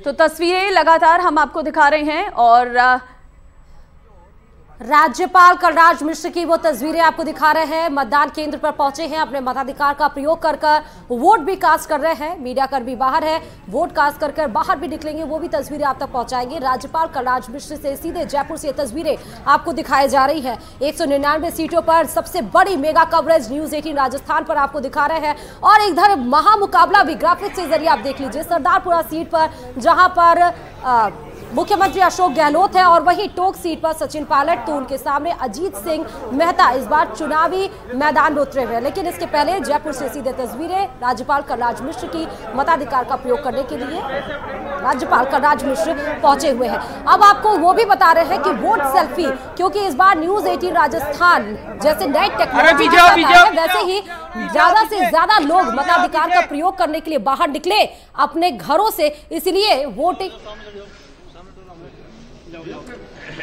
तो तस्वीरें लगातार हम आपको दिखा रहे हैं और राज्यपाल कलराज मिश्र की वो तस्वीरें आपको दिखा रहे हैं। मतदान केंद्र पर पहुंचे हैं, अपने मताधिकार का प्रयोग कर वोट भी कास्ट कर रहे हैं। मीडिया कर्मी बाहर है, वोट कास्ट कर बाहर भी निकलेंगे, वो भी तस्वीरें आप तक पहुंचाएंगे। राज्यपाल कलराज मिश्र से सीधे जयपुर से ये तस्वीरें आपको दिखाई जा रही है। 199 सीटों पर सबसे बड़ी मेगा कवरेज न्यूज 18 राजस्थान पर आपको दिखा रहे हैं। और इधर महामुकाबला भी ग्राफिक्स के जरिए आप देख लीजिए। सरदारपुरा सीट पर जहां पर मुख्यमंत्री अशोक गहलोत है और वहीं टोंक सीट पर सचिन पायलट, तो उनके सामने अजीत सिंह मेहता इस बार चुनावी मैदान में उतरे हुए हैं। लेकिन इसके पहले जयपुर से सीधे तस्वीरें राज्यपाल कलराज मिश्र की मताधिकार का प्रयोग करने के लिए राज्यपाल कलराज मिश्र पहुंचे हुए हैं। अब आपको वो भी बता रहे हैं कि वोट सेल्फी, क्योंकि इस बार न्यूज 18 राजस्थान जैसे नई टेक्नोलॉजी वैसे ही ज्यादा से ज्यादा लोग मताधिकार का प्रयोग करने के लिए बाहर निकले अपने घरों से, इसलिए वोटिंग।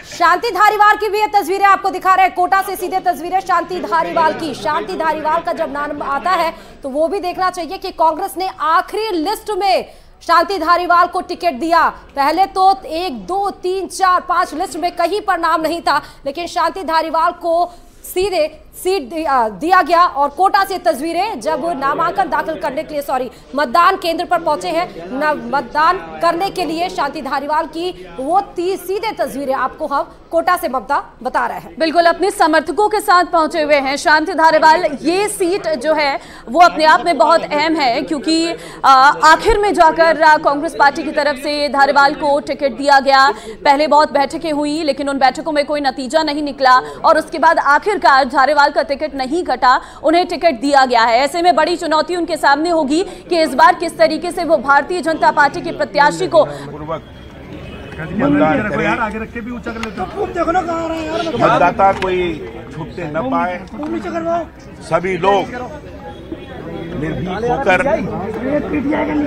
शांति धारीवाल की भी ये तस्वीरें आपको दिखा रहे हैं। कोटा से सीधे तस्वीरें शांति धारीवाल की। शांति धारीवाल का जब नाम आता है तो वो भी देखना चाहिए कि कांग्रेस ने आखिरी लिस्ट में शांति धारीवाल को टिकट दिया। पहले तो 1, 2, 3, 4, 5 लिस्ट में कहीं पर नाम नहीं था, लेकिन शांति धारीवाल को सीधे सीट दिया गया। और कोटा से तस्वीरें जब नामांकन दाखिल करने के लिए मतदान केंद्र पर पहुंचे हैं मतदान करने के लिए शांति धारीवाल की वो सीधे तस्वीरें आपको हम कोटा से बता रहे हैं। बिल्कुल अपने समर्थकों के साथ पहुंचे हुए हैं शांति धारीवाल। ये सीट जो है वो अपने आप में बहुत अहम है, क्योंकि आखिर में जाकर कांग्रेस पार्टी की तरफ से धारीवाल को टिकट दिया गया। पहले बहुत बैठकें हुई, लेकिन उन बैठकों में कोई नतीजा नहीं निकला और उसके बाद आखिरकार धारीवाल का टिकट नहीं कटा, उन्हें टिकट दिया गया है। ऐसे में बड़ी चुनौती उनके सामने होगी कि इस बार किस तरीके से वो भारतीय जनता पार्टी के प्रत्याशी को मतदाता कोई छूटते न पाए, सभी लोग निर्भीक होकर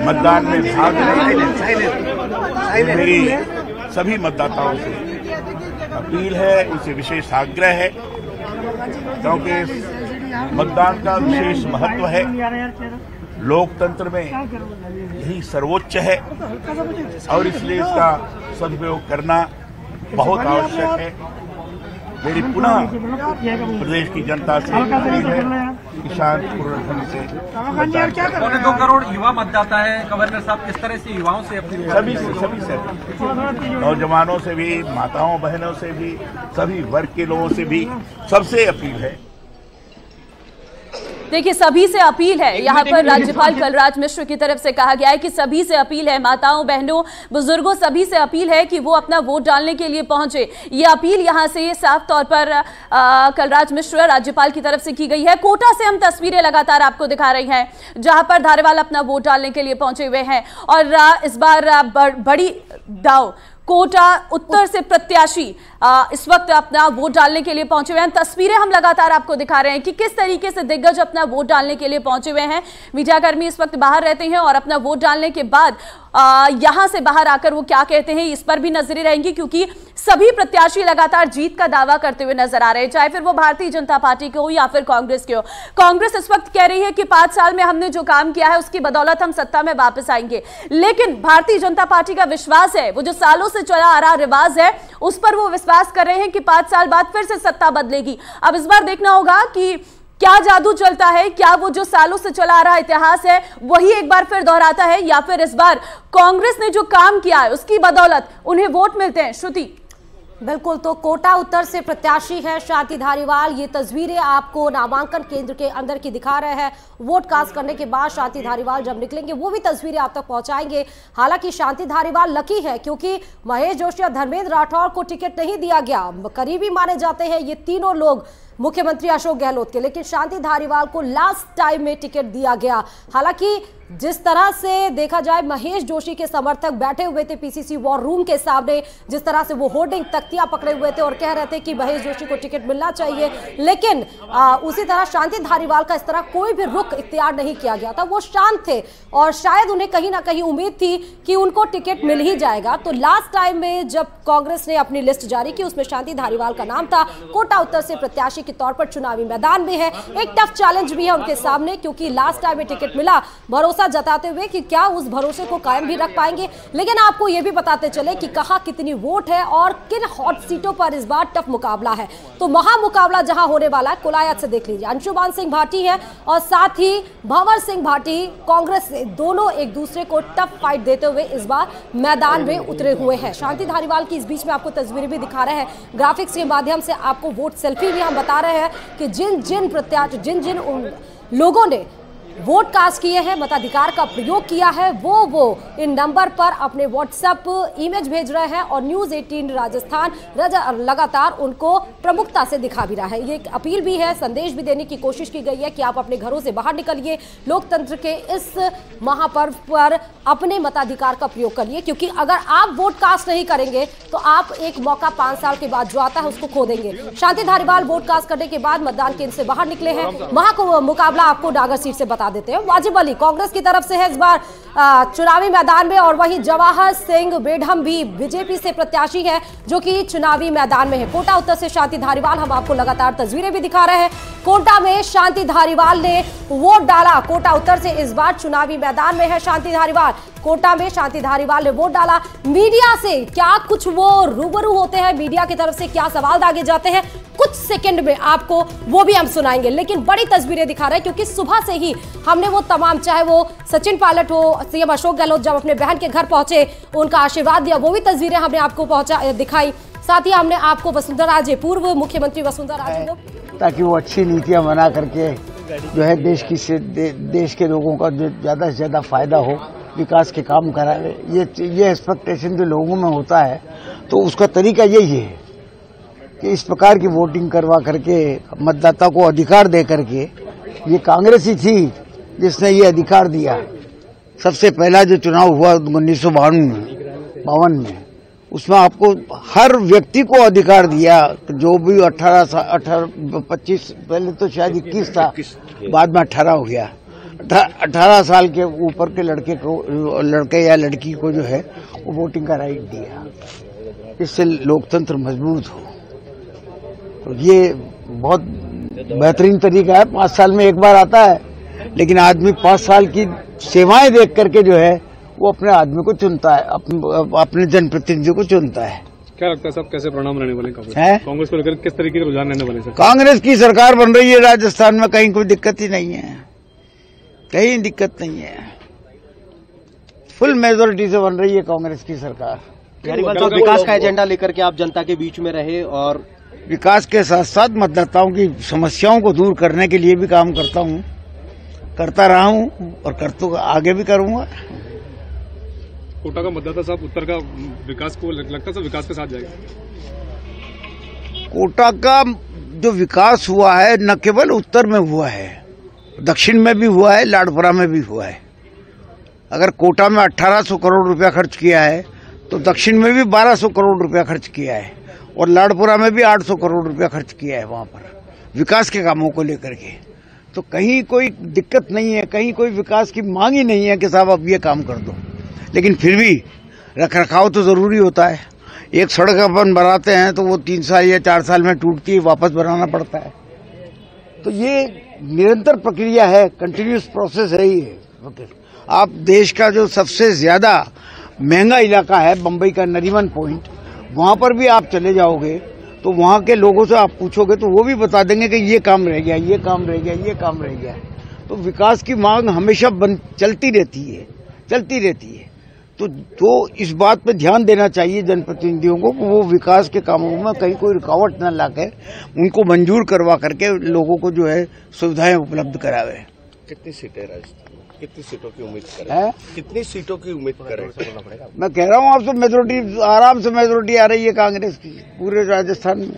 मतदान में भाग लें। मेरी सभी मतदाताओं से अपील है, इसे विशेष आग्रह है, क्योंकि मतदान का विशेष महत्व है। लोकतंत्र में यही सर्वोच्च है और इसलिए इसका सदुपयोग करना बहुत आवश्यक है। मेरी पुनः प्रदेश की जनता से अपील है कि शांतिपूर्ण ढंग से 2 करोड़ युवा मतदाता है। गवर्नर साहब किस तरह से युवाओं से सभी से नौजवानों से भी, माताओं बहनों से भी, सभी वर्ग के लोगों से भी सबसे अपील है। देखिए सभी से अपील है, यहाँ पर राज्यपाल कलराज मिश्र की तरफ से कहा गया है कि सभी से अपील है, माताओं बहनों बुजुर्गों सभी से अपील है कि वो अपना वोट डालने के लिए पहुंचे। ये अपील यहाँ से साफ तौर पर कलराज मिश्र राज्यपाल की तरफ से की गई है। कोटा से हम तस्वीरें लगातार आपको दिखा रही हैं, जहां पर धारीवाल अपना वोट डालने के लिए पहुंचे हुए हैं। और इस बार बड़ी दाव कोटा उत्तर से प्रत्याशी इस वक्त अपना वोट डालने के लिए पहुंचे हुए हैं। तस्वीरें हम लगातार आपको दिखा रहे हैं कि किस तरीके से दिग्गज अपना वोट डालने के लिए पहुंचे हुए हैं। मीडियाकर्मी इस वक्त बाहर रहते हैं और अपना वोट डालने के बाद यहां से बाहर आकर वो क्या कहते हैं इस पर भी नजरें रहेंगी, क्योंकि सभी प्रत्याशी लगातार जीत का दावा करते हुए नजर आ रहे हैं, चाहे फिर वो भारतीय जनता पार्टी के हो या फिर कांग्रेस के हो। कांग्रेस इस वक्त कह रही है कि 5 साल में हमने जो काम किया है उसकी बदौलत हम सत्ता में वापस आएंगे, लेकिन भारतीय जनता पार्टी का विश्वास है, वो जो सालों से चला आ रहा रिवाज है उस पर वो विश्वास कर रहे हैं कि 5 साल बाद फिर से सत्ता बदलेगी। अब इस बार देखना होगा कि क्या जादू चलता है, क्या वो जो सालों से चला आ रहा इतिहास है वही एक बार फिर दोहराता है, या फिर इस बार कांग्रेस ने जो काम किया है उसकी बदौलत उन्हें वोट मिलते हैं। श्रुति। बिल्कुल, तो कोटा उत्तर से प्रत्याशी है शांति धारीवाल। ये तस्वीरें आपको नामांकन केंद्र के अंदर की दिखा रहे हैं। वोट कास्ट करने के बाद शांति धारीवाल जब निकलेंगे वो भी तस्वीरें आप तक पहुंचाएंगे। हालांकि शांति धारीवाल लकी है क्योंकि महेश जोशी और धर्मेंद्र राठौर को टिकट नहीं दिया गया। करीबी माने जाते हैं ये तीनों लोग मुख्यमंत्री अशोक गहलोत के, लेकिन शांति धारीवाल को लास्ट टाइम में टिकट दिया गया। हालांकि जिस तरह से देखा जाए महेश जोशी के समर्थक बैठे हुए थे पीसीसी वॉर रूम के सामने, जिस तरह से वो होर्डिंग तख्तियां पकड़े हुए थे और कह रहे थे कि महेश जोशी को टिकट मिलना चाहिए, लेकिन उसी तरह शांति धारीवाल का इस तरह कोई भी रुख इख्तियार नहीं किया गया था। वो शांत थे और शायद उन्हें कहीं ना कहीं उम्मीद थी कि उनको टिकट मिल ही जाएगा। तो लास्ट टाइम में जब कांग्रेस ने अपनी लिस्ट जारी की उसमें शांति धारीवाल का नाम था। कोटा उत्तर से प्रत्याशी के तौर पर चुनावी मैदान में है, एक टफ चैलेंज भी है उनके सामने, क्योंकि लास्ट टाइम में टिकट मिला, भरोसा भरोसा जताते हुए कि क्या उस भरोसे को कायम भी रख पाएंगे। लेकिन आपको ये भी बताते चले कि कहां कितनी वोट है और किन हॉट सीटों पर इस बार टफ मुकाबला है। तो महामुकाबला जहां होने वाला है कोलायत से देख लीजिए, अंशुमान सिंह भाटी है और साथ ही भंवर सिंह भाटी कांग्रेस से, दोनों एक दूसरे को टफ फाइट देते हुए इस बार मैदान में उतरे हुए हैं। शांति धारीवाल की इस बीच में आपको तस्वीरें भी दिखा रहे हैं, ग्राफिक्स के माध्यम से आपको वोट सेल्फी भी हम बता रहे हैं कि जिन जिन प्रत्याशी जिन लोगों ने वोट कास्ट किए हैं, मताधिकार का प्रयोग किया है, वो इन नंबर पर अपने व्हाट्सएप इमेज भेज रहे हैं और न्यूज़ 18 राजस्थान लगातार उनको प्रमुखता से दिखा भी रहा है। ये एक अपील भी है, संदेश भी देने की कोशिश की गई है कि आप अपने घरों से बाहर निकलिए, लोकतंत्र के इस महापर्व पर अपने मताधिकार का प्रयोग करिए, क्योंकि अगर आप वोट कास्ट नहीं करेंगे तो आप एक मौका 5 साल के बाद जो आता है उसको खो देंगे। शांति धारीवाल वोट कास्ट करने के बाद मतदान केंद्र से बाहर निकले हैं। महामुकाबला आपको डागर सीट से बता देते हैं। वाजिब अली कांग्रेस की तरफ से है इस बार चुनावी मैदान में, और वहीं जवाहर सिंह बेढम भी बीजेपी से प्रत्याशी है जो कि चुनावी मैदान में है। कोटा उत्तर से शांति धारीवाल, हम आपको लगातार तस्वीरें भी दिखा रहे हैं। कोटा में शांति धारीवाल ने वोट डाला, कोटा उत्तर से इस बार चुनावी मैदान में है शांति धारीवाल। कोटा में शांति धारीवाल ने वोट डाला। मीडिया से क्या कुछ वो रूबरू होते हैं, मीडिया की तरफ से क्या सवाल दागे जाते हैं, कुछ सेकंड में आपको वो भी हम सुनाएंगे। लेकिन बड़ी तस्वीरें दिखा रहे हैं क्योंकि सुबह से ही हमने वो तमाम, चाहे वो सचिन पायलट हो, सीएम अशोक गहलोत जब अपने बहन के घर पहुंचे उनका आशीर्वाद दिया, वो भी तस्वीरें हमने आपको दिखाई। साथ ही हमने आपको वसुंधरा राजे, पूर्व मुख्यमंत्री वसुंधरा राजे को, ताकि वो अच्छी नीतियां बना करके जो है देश के लोगों का जो ज्यादा से ज्यादा फायदा हो, विकास के काम करावे। ये एक्सपेक्टेशन जो लोगों में होता है तो उसका तरीका यही है कि इस प्रकार की वोटिंग करवा करके मतदाता को अधिकार दे करके, ये कांग्रेस ही थी जिसने ये अधिकार दिया। सबसे पहला जो चुनाव हुआ 1952 में, उसमें आपको हर व्यक्ति को अधिकार दिया, जो भी 25, पहले तो शायद 21 था, बाद में 18 हो गया। 18 साल के ऊपर के लड़के या लड़की को जो है वो वोटिंग का राइट दिया। इससे लोकतंत्र मजबूत हो, तो ये बहुत बेहतरीन तरीका है। 5 साल में एक बार आता है, लेकिन आदमी 5 साल की सेवाएं देख करके जो है वो अपने आदमी को चुनता है, अपने जनप्रतिनिधि को चुनता है। क्या लगता है साहब, कैसे परिणाम रहने वाले कांग्रेस को लेकर, किस तरीके के रुझान रहने वाले? कांग्रेस की सरकार बन रही है राजस्थान में, कहीं कोई दिक्कत ही नहीं है, कहीं दिक्कत नहीं है। फुल मेजोरिटी से बन रही है कांग्रेस की सरकार। तो विकास का एजेंडा लेकर के आप जनता के बीच में रहे, और विकास के साथ साथ मतदाताओं की समस्याओं को दूर करने के लिए भी काम करता हूँ, करता रहा हूँ और आगे भी करूँगा। कोटा का मतदाता साहब उत्तर का विकास को लगता है विकास के साथ जाएगा। कोटा का जो विकास हुआ है न केवल उत्तर में हुआ है, दक्षिण में भी हुआ है, लाडपुरा में भी हुआ है। अगर कोटा में 1800 करोड़ रुपया खर्च किया है तो दक्षिण में भी 1200 करोड़ रुपया खर्च किया है, और लाडपुरा में भी 800 करोड़ रुपया खर्च किया है वहां पर विकास के कामों को लेकर के। तो कहीं कोई दिक्कत नहीं है, कहीं कोई विकास की मांग ही नहीं है कि साहब अब ये काम कर दो। लेकिन फिर भी रखरखाव तो जरूरी होता है। एक सड़क अपन बनाते हैं तो वो 3 साल या 4 साल में टूटती है, वापस बनाना पड़ता है। तो ये निरंतर प्रक्रिया है, कंटिन्यूस प्रोसेस है ये। आप देश का जो सबसे ज्यादा महंगा इलाका है बम्बई का नरीमन पॉइंट, वहां पर भी आप चले जाओगे तो वहां के लोगों से आप पूछोगे तो वो भी बता देंगे कि ये काम रह गया, ये काम रह गया, ये काम रह गया। तो विकास की मांग हमेशा चलती रहती है। तो इस बात पे ध्यान देना चाहिए जनप्रतिनिधियों को कि वो विकास के कामों में कहीं कोई रुकावट न लाकर उनको मंजूर करवा करके लोगों को जो है सुविधाएं उपलब्ध करावे। कितनी सीटें राजस्थान में, कितनी सीटों की उम्मीद करें? कितनी सीटों की उम्मीद करें? मैं कह रहा हूँ आपसे मेजोरिटी, आराम से मेजोरिटी आ रही है कांग्रेस की पूरे राजस्थान में।